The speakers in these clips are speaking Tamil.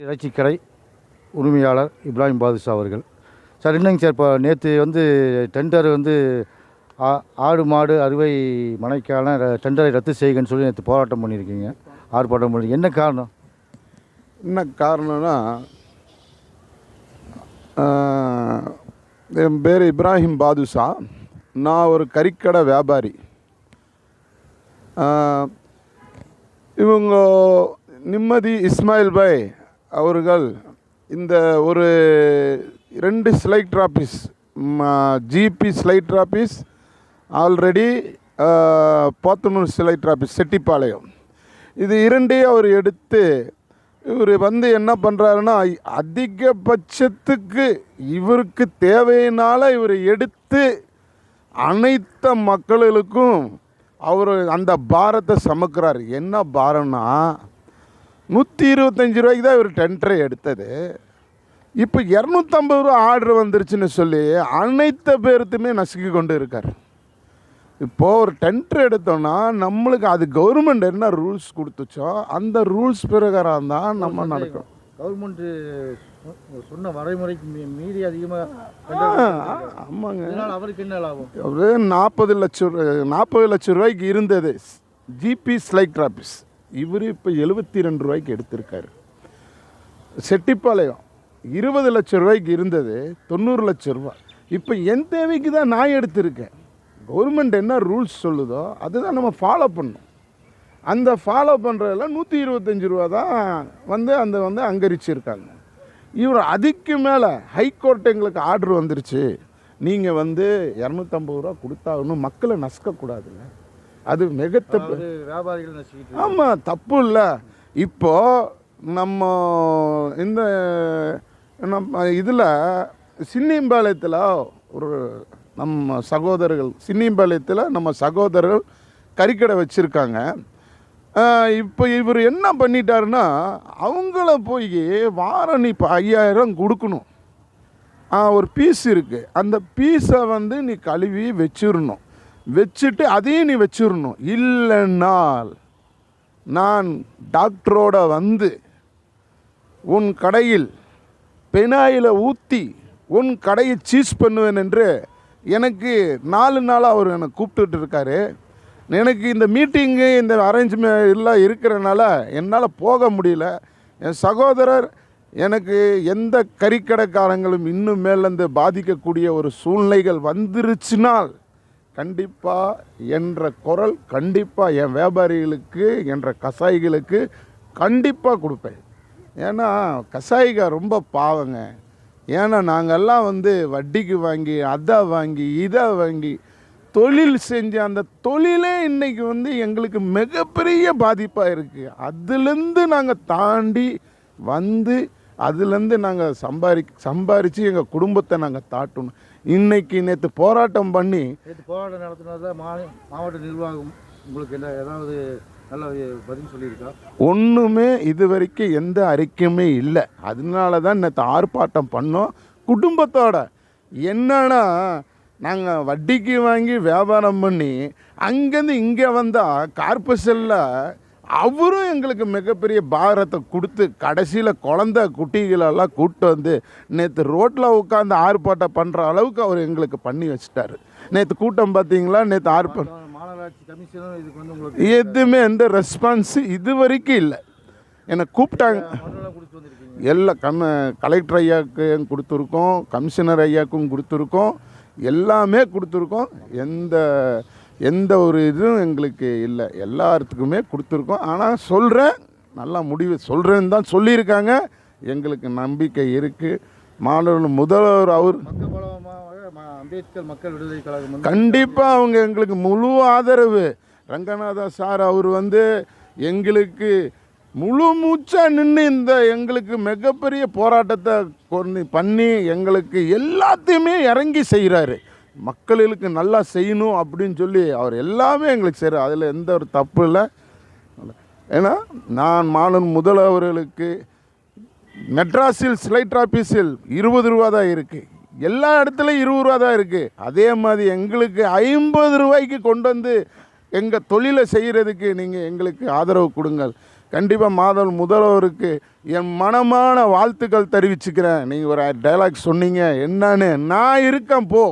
இறைச்சிக்கடை உரிமையாளர் இப்ராஹிம் பாதுஷா அவர்கள். சார் என்னங்க சார், இப்போ நேற்று டெண்டர் ஆடு மாடு அறுவை மனைக்கான டெண்டரை ரத்து செய்யுங்கன்னு சொல்லி நேற்று போராட்டம் பண்ணியிருக்கீங்க, ஆர்ப்பாட்டம் பண்ணி என்ன காரணம்? என்ன காரணம்னா, என் பேர் இப்ராஹிம் பாதுஷா. நான் ஒரு கறிக்கடை வியாபாரி. இவங்க நிம்மதி இஸ்மாயில் பாய் அவர்கள் இந்த ஒரு 2 ஸ்லைட்டர் ஆஃபீஸ், ஜிபி ஸ்லைட்டர் ஆஃபீஸ், ஆல்ரெடி போத்தனூர் ஸ்லைட்டர் ஆஃபீஸ் செட்டிப்பாளையம், இது 2ஐயும் அவர் எடுத்து இவர் என்ன பண்ணுறாருன்னா, அதிகபட்சத்துக்கு இவருக்கு தேவையினால இவர் எடுத்து அனைத்து மக்களுக்கும் அவர் அந்த பாரத்தை சமக்கிறார். என்ன பாரம்னா, 125 ரூபாய்க்கு தான் இவர் டெண்டரை எடுத்தது. இப்போ 250 ரூபா ஆர்டர் வந்துருச்சுன்னு சொல்லி அனைத்து பேருத்துமே நசுக்கி கொண்டு இருக்கார். இப்போது ஒரு டெண்டர் எடுத்தோன்னா நம்மளுக்கு அது கவர்மெண்ட் என்ன ரூல்ஸ் கொடுத்துச்சோ அந்த ரூல்ஸ் பிரகாரம் தான் நம்ம நடக்கும். கவர்மெண்ட்டு சொன்ன வரைமுறைக்கு மீறி அதிகமாக. ஆமாங்க. அவருக்கு என்ன லாபம்? ஒரு 40 லட்சம் ரூபாய்க்கு இருந்தது ஜிபி ஸ்லைட்டர் ஆஃபீஸ். இவர் இப்போ 72 ரூபாய்க்கு எடுத்திருக்காரு. செட்டிப்பாளையம் 20 லட்சம் ரூபாய்க்கு இருந்தது 90 லட்சம் ரூபா. இப்போ என் தேவைக்கு தான் நான் எடுத்திருக்கேன். கவர்மெண்ட் என்ன ரூல்ஸ் சொல்லுதோ அதுதான் நம்ம ஃபாலோ பண்ணணும். அந்த ஃபாலோ பண்ணுறதெல்லாம் 125 ரூபா தான் அந்த அங்கரிச்சிருக்காங்க. இவர் அதுக்கு மேலே ஹைகோர்ட் எங்களுக்கு ஆர்டர் வந்துருச்சு, நீங்கள் 250 ரூபா கொடுத்தாகணும், மக்களை நசுக்கக்கூடாதுங்க. அது மிக தப்பு. வியாபாரிகள் ஆமாம், தப்பு இல்லை. இப்போது நம்ம இந்த இதில் சின்னிம்பாளையத்தில் ஒரு நம்ம சகோதரர்கள் கறிக்கடை வச்சுருக்காங்க. இப்போ இவர் என்ன பண்ணிட்டாருன்னா, அவங்கள போய் வாரம் நீ இப்போ 5000 கொடுக்கணும். ஒரு பீஸ் இருக்குது, அந்த பீஸை நீ கழுவி வச்சிடணும், வச்சுட்டு அதையும் நீ வச்சிடணும். இல்லைன்னால் நான் டாக்டரோட உன் கடையில் பெனாயில ஊற்றி உன் கடையை சீஸ் பண்ணுவேன் என்று எனக்கு 4 நாளாக அவர் என்னை கூப்பிட்டுட்டு இருக்காரு. எனக்கு இந்த மீட்டிங்கு இந்த அரேஞ்ச்மெண்ட் எல்லாம் இருக்கிறனால என்னால் போக முடியல. என் சகோதரர் எனக்கு எந்த கறிக்கடைக்காரங்களும் இன்னும் மேலேருந்து பாதிக்கக்கூடிய ஒரு சூழ்நிலைகள் வந்துருச்சுனால் கண்டிப்பாக என்ற குரல் கண்டிப்பாக என் வியாபாரிகளுக்கு என்ற கசாயிகளுக்கு கண்டிப்பாக கொடுப்பேன். ஏன்னா கசாயிக ரொம்ப பாவங்க. ஏன்னா நாங்கள்லாம் வட்டிக்கு வாங்கி அதை வாங்கி இதை வாங்கி தொழில் செஞ்சு அந்த தொழிலே இன்றைக்கி எங்களுக்கு மிகப்பெரிய பாதிப்பாக இருக்குது. அதுலேருந்து நாங்கள் தாண்டி அதுலேருந்து நாங்கள் சம்பாரித்து எங்கள் குடும்பத்தை நாங்கள் தாட்டணும். நேற்று போராட்டம் நடத்தினதா மாவட்ட நிர்வாகம் உங்களுக்கு என்ன ஏதாவது நல்ல பதில் சொல்லியிருக்கா? ஒன்றுமே இது வரைக்கும் எந்த அறிக்கையுமே இல்லை. அதனால தான் நேற்று ஆர்ப்பாட்டம் பண்ணோம் குடும்பத்தோட. என்னன்னா, நாங்கள் வட்டிக்கு வாங்கி வியாபாரம் பண்ணி அங்கேருந்து இங்கே வந்தால் கார்பரேஷனில் அவரும் எங்களுக்கு மிகப்பெரிய பாரத்தை கொடுத்து கடைசியில் குழந்தை குட்டிகளெல்லாம் கூப்பிட்டு நேற்று ரோட்டில் உட்காந்து ஆர்ப்பாட்டம் பண்ணுற அளவுக்கு அவர் எங்களுக்கு பண்ணி வச்சுட்டாரு. நேற்று கூட்டம் பார்த்தீங்களா? நேற்று ஆர்ப்பாட்டம் எதுவுமே எந்த ரெஸ்பான்ஸ் இது வரைக்கும் இல்லை. என்னை கூப்பிட்டாங்க, எல்லாம் கலெக்டர் ஐயாவுக்கும் கொடுத்துருக்கோம், கமிஷனர் ஐயாவுக்கும் கொடுத்துருக்கோம், எல்லாமே கொடுத்துருக்கோம். எந்த ஒரு இதுவும் எங்களுக்கு இல்லை, எல்லாத்துக்குமே கொடுத்துருக்கோம். ஆனால் சொல்கிறேன், நல்லா முடிவு சொல்கிறேன்னு தான் சொல்லியிருக்காங்க. எங்களுக்கு நம்பிக்கை இருக்குது. மாணவர்கள் முதல்வர் அவர் அம்பேத்கர் மக்கள் விடுதலை கழகம் கண்டிப்பாக அவங்க எங்களுக்கு முழு ஆதரவு. ரங்கநாதா சார் அவர் எங்களுக்கு முழு மூச்சாக நின்று எங்களுக்கு மிகப்பெரிய போராட்டத்தை பண்ணி எங்களுக்கு எல்லாத்தையுமே இறங்கி செய்கிறாரு. மக்களுக்கு நல்லா செய்யணும் அப்படின்னு சொல்லி அவர் எல்லாமே எங்களுக்கு செய்கிறார். அதில் எந்த ஒரு தப்பு இல்லை. ஏன்னா நான் மாநில முதல்வர்களுக்கு மெட்ராஸில் ஸ்லைட்டர் ஆஃபீஸில் 20 ரூபா தான் இருக்குது, எல்லா இடத்துலையும் 20 ரூபா தான் இருக்குது. அதே மாதிரி எங்களுக்கு 50 ரூபாய்க்கு கொண்டு எங்கள் தொழிலை செய்கிறதுக்கு நீங்கள் எங்களுக்கு ஆதரவு கொடுங்கள். கண்டிப்பாக முதல்வருக்கு என் மனமான வாழ்த்துக்கள் தெரிவிச்சுக்கிறேன். நீங்கள் ஒரு டைலாக் சொன்னீங்க, என்னன்னு நான் இருக்கேன் போ,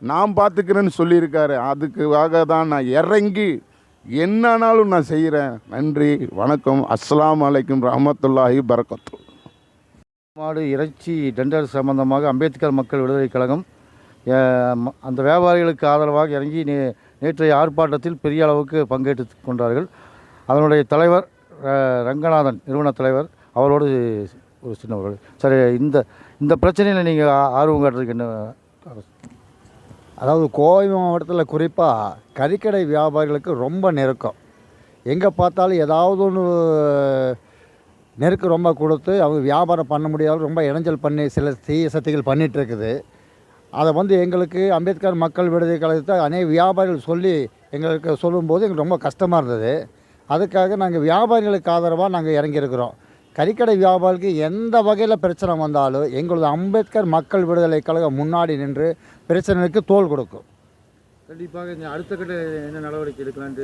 நான் பார்த்துக்கிறேன்னு சொல்லியிருக்காரு. அதுக்காக தான் நான் இறங்கி என்னன்னாலும் நான் செய்கிறேன். நன்றி, வணக்கம், அஸ்ஸலாமு அலைக்கும் ரஹ்மத்துல்லாஹி பரக்கத்து. மாடு இறைச்சி டெண்டர் சம்பந்தமாக அம்பேத்கர் மக்கள் விடுதலை கழகம் அந்த வியாபாரிகளுக்கு ஆதரவாக இறங்கி நேற்றைய ஆர்ப்பாட்டத்தில் பெரிய அளவுக்கு பங்கேற்று கொண்டார்கள். அதனுடைய தலைவர் ரங்கநாதன், நிறுவன தலைவர், அவரோடு ஒரு சின்னவர்கள். சரி, இந்த பிரச்சனையில் நீங்கள் ஆர்வம் காட்டுறதுக்கு என்ன? அதாவது கோவை மாவட்டத்தில் குறிப்பாக கறிக்கடை வியாபாரிகளுக்கு ரொம்ப நெருக்கம். எங்கே பார்த்தாலும் ஏதாவது ஒன்று நெருக்கு ரொம்ப கொடுத்து அவங்க வியாபாரம் பண்ண முடியாத ரொம்ப இடைஞ்சல் பண்ணி சில தீய சக்திகள் பண்ணிகிட்ருக்குது. அதை எங்களுக்கு அம்பேத்கர் மக்கள் விடுதலை கழகத்தை அநேக வியாபாரிகள் சொல்லி எங்களுக்கு சொல்லும்போது எங்களுக்கு ரொம்ப கஷ்டமாக இருந்தது. அதுக்காக நாங்கள் வியாபாரிகளுக்கு ஆதரவாக நாங்கள் இறங்கியிருக்கிறோம். கறிக்கடை வியாபாரிக்கு எந்த வகையில் பிரச்சனை வந்தாலும் எங்களது அம்பேத்கர் மக்கள் விடுதலை கழகம் முன்னாடி நின்று பிரச்சனைக்கு தோள் கொடுக்கும். கண்டிப்பாக அடுத்த கட்ட என்ன நடவடிக்கை எடுக்கலான்ட்டு?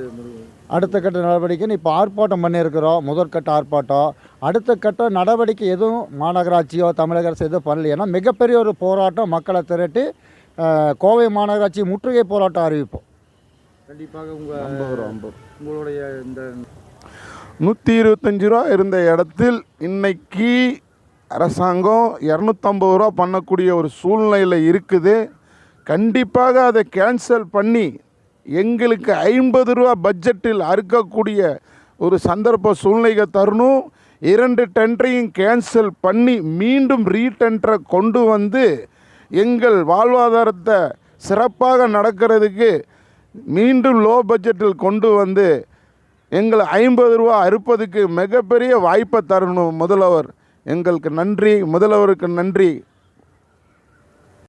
அடுத்த கட்ட நடவடிக்கைன்னு இப்போ ஆர்ப்பாட்டம் பண்ணியிருக்கிறோம். முதற்கட்ட ஆர்ப்பாட்டம். அடுத்த கட்ட நடவடிக்கை எதுவும் மாநகராட்சியோ தமிழக அரசு எதுவும் பண்ணல. ஏன்னா மிகப்பெரிய ஒரு போராட்டம் மக்களை திரட்டி கோவை மாநகராட்சி முற்றுகை போராட்டம் அறிவிப்போம். கண்டிப்பாக உங்களுடைய இந்த 125 ரூபா இருந்த இடத்தில் இன்னைக்கு அரசாங்கம் 250 ரூபா பண்ணக்கூடிய ஒரு சூழ்நிலையில் இருக்குது. கண்டிப்பாக அதை கேன்சல் பண்ணி எங்களுக்கு 50 ரூபா பட்ஜெட்டில் அறுக்கக்கூடிய ஒரு சந்தர்ப்ப சூழ்நிலையை தரணும். 2 டெண்டரையும் கேன்சல் பண்ணி மீண்டும் ரீடெண்டரை கொண்டு வந்து எங்கள் வாழ்வாதாரத்தை சிறப்பாக நடக்கிறதுக்கு மீண்டும் லோ பட்ஜெட்டில் கொண்டு வந்து எங்களை 50 ரூபா அறுப்பதுக்கு மிகப்பெரிய வாய்ப்பை தரணும் முதல்வர். எங்களுக்கு நன்றி, முதல்வருக்கு நன்றி.